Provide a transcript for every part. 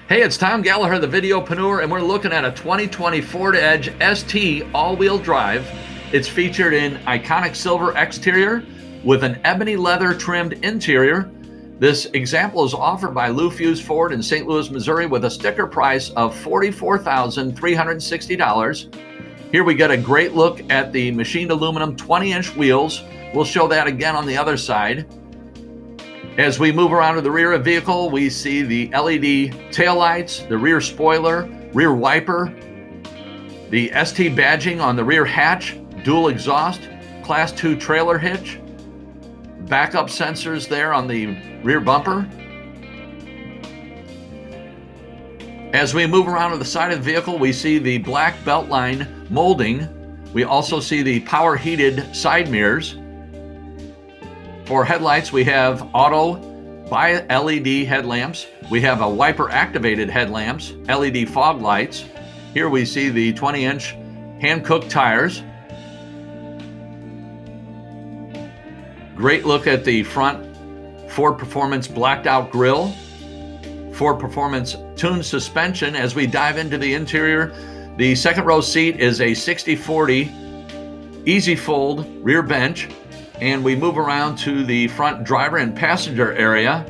Hey, it's Tom Gallagher, the Videopreneur, and we're looking at a 2020 Ford Edge ST all-wheel drive. It's featured in iconic silver exterior with an ebony leather trimmed interior. This example is offered by Lou Fusz Ford in St. Louis, Missouri with a sticker price of $44,360. Here we get a great look at the machined aluminum 20-inch wheels. We'll show that again on the other side. As we move around to the rear of the vehicle, we see the LED taillights, the rear spoiler, rear wiper, the ST badging on the rear hatch, dual exhaust, Class 2 trailer hitch, backup sensors there on the rear bumper. As we move around to the side of the vehicle, we see the black Beltline molding. We also see the power heated side mirrors. For headlights, we have auto bi-LED headlamps. We have a wiper activated headlamps, LED fog lights. Here we see the 20-inch hand-cooked tires. Great look at the front Ford Performance blacked out grille. Ford Performance tuned suspension. As we dive into the interior, the second row seat is a 60/40 easy fold rear bench. And we move around to the front driver and passenger area.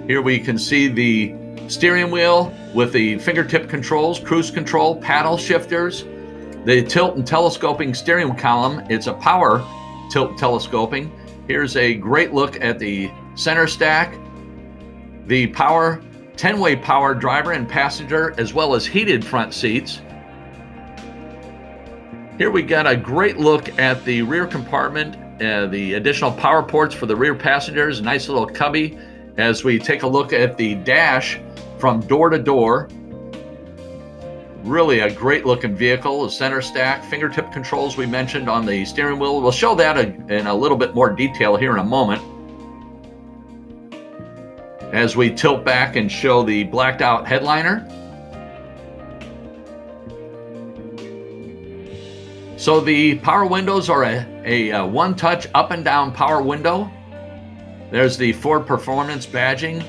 Here we can see the steering wheel with the fingertip controls, cruise control, paddle shifters, the tilt and telescoping steering column. It's a power tilt telescoping. Here's a great look at the center stack, the power 10-way power driver and passenger, as well as heated front seats. Here we got a great look at the rear compartment, the additional power ports for the rear passengers, nice little cubby. As we take a look at the dash from door to door, really a great looking vehicle. The center stack, fingertip controls we mentioned on the steering wheel. We'll show that in a little bit more detail here in a moment. As we tilt back and show the blacked out headliner. So the power windows are a one-touch up and down power window. There's the Ford Performance badging.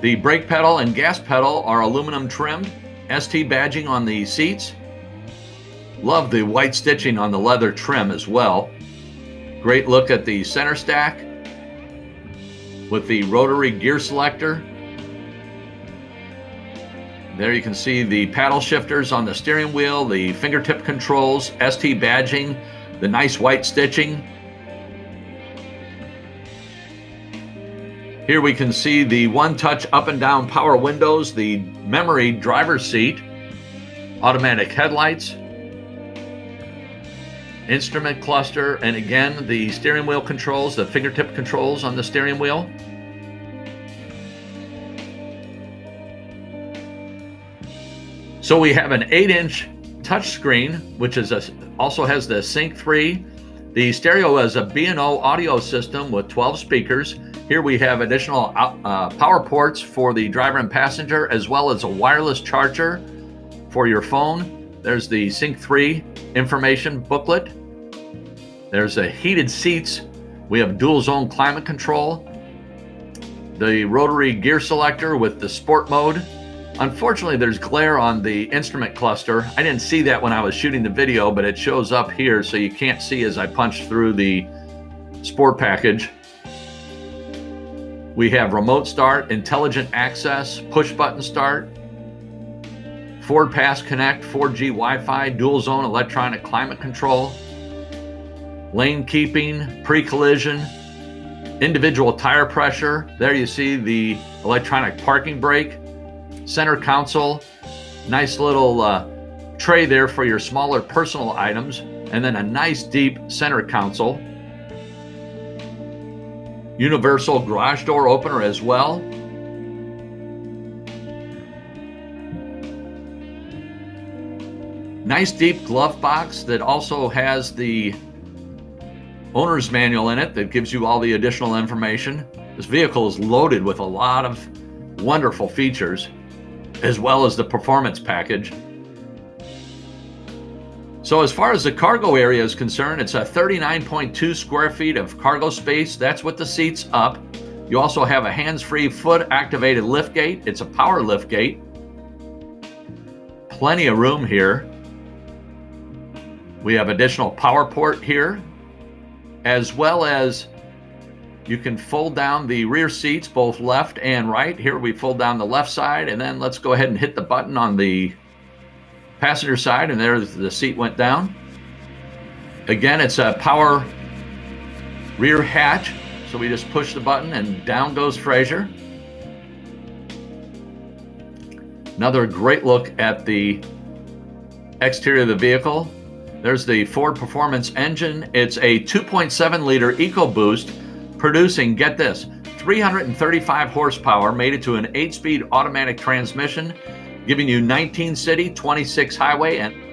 The brake pedal and gas pedal are aluminum trimmed. ST badging on the seats. Love the white stitching on the leather trim as well. Great look at the center stack with the rotary gear selector. There you can see the paddle shifters on the steering wheel, the fingertip controls, ST badging, the nice white stitching. Here we can see the one-touch up and down power windows, the memory driver's seat, automatic headlights, instrument cluster, and again, the steering wheel controls, the fingertip controls on the steering wheel. So we have an 8-inch touchscreen, which is also has the Sync 3. The stereo is a B&O audio system with 12 speakers. Here we have additional power ports for the driver and passenger, as well as a wireless charger for your phone. There's the Sync 3 information booklet. There's a heated seats. We have dual zone climate control. The rotary gear selector with the sport mode. Unfortunately, there's glare on the instrument cluster. I didn't see that when I was shooting the video, but it shows up here, so you can't see as I punch through the sport package. We have remote start, intelligent access, push button start, Ford Pass Connect, 4G Wi-Fi, dual zone electronic climate control, lane keeping, pre-collision, individual tire pressure. There you see the electronic parking brake. Center console, nice little tray there for your smaller personal items, and then a nice deep center console. Universal garage door opener as well. Nice deep glove box that also has the owner's manual in it that gives you all the additional information. This vehicle is loaded with a lot of wonderful features, as well as the performance package. So as far as the cargo area is concerned, it's a 39.2 square feet of cargo space. That's with the seats up. You also have a hands-free foot-activated lift gate. It's a power lift gate. Plenty of room here. We have additional power port here, as well as you can fold down the rear seats, both left and right. Here we fold down the left side, and then let's go ahead and hit the button on the passenger side, and there the seat went down. Again, it's a power rear hatch, so we just push the button and down goes Fraser. Another great look at the exterior of the vehicle. There's the Ford Performance engine. It's a 2.7 liter EcoBoost, producing, get this, 335 horsepower, made it to an 8-speed automatic transmission, giving you 19 city, 26 highway, and